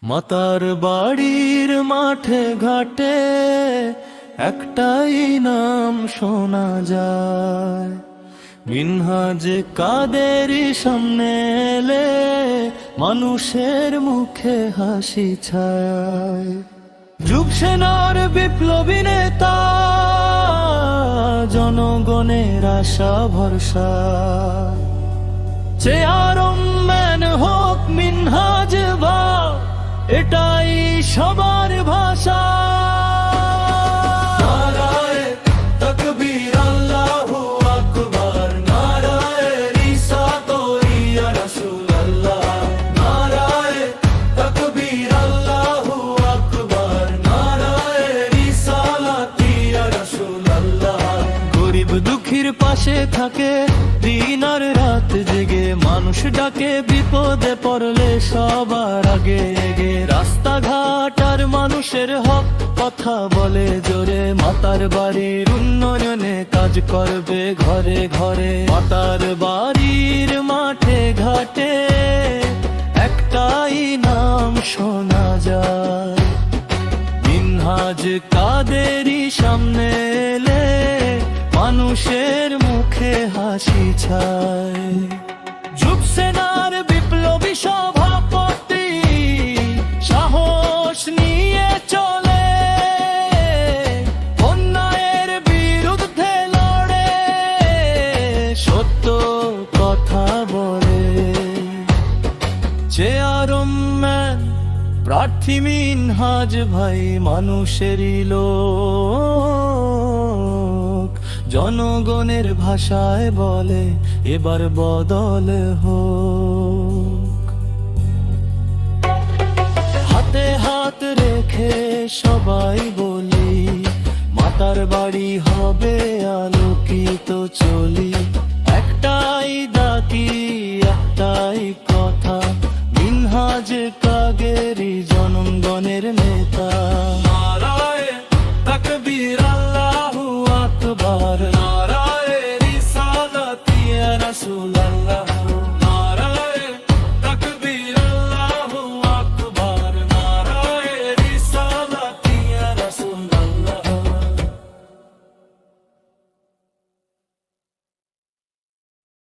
মাতার বাড়ির মাঠে ঘাটে একটাই নাম শোনা যায়, মিনহাজ কাদেরী সামনে এলে মানুষের মুখে হাসি ছায়। যুগ সেনার বিপ্লবী নেতা, জনগণের আশা ভরসা, চেয়ারম্যান হোক মিনহাজ বা, এটাই সবার ভাষা। নারায়ে তাকবীর আল্লাহু আকবার, নারায়ে রিসালাত ইয়া রাসূলুল্লাহ, নারায়ে তাকবীর আল্লাহু আকবার, নারায়ে রিসালাত ইয়া রাসূলুল্লাহ। গরিব দুঃখীর পাশে থাকে দিন আর রাত জেগে, মানুষ ডাকে বিপদে পড়লে সবার আগে এগে। রাস্তাঘাট আর মানুষের হক কথা বলে জোরে, মাতার বাড়ির উন্নয়নে কাজ করবে ঘরে ঘরে। মাতার বাড়ির মাঠে ঘাটে একটাই নাম শোনা যায়, মিনহাজ কাদেরী সামনে এলে মানুষের মুখে হাসি ছায়। যুব সেনার বিপ্লবী সভাপতি সাহস নিয়ে চলে, অন্যায়ের বিরুদ্ধে লড়ে, সত্য কথা বলে। চেয়ারম্যান প্রার্থী মিনহাজ ভাই মানুষেরই লোক, জনগণের ভাষায় বলে এবার বদল হোক। হাতে হাত রেখে সবাই বলি, মাতার বাড়ি হবে আলোকিত চলি।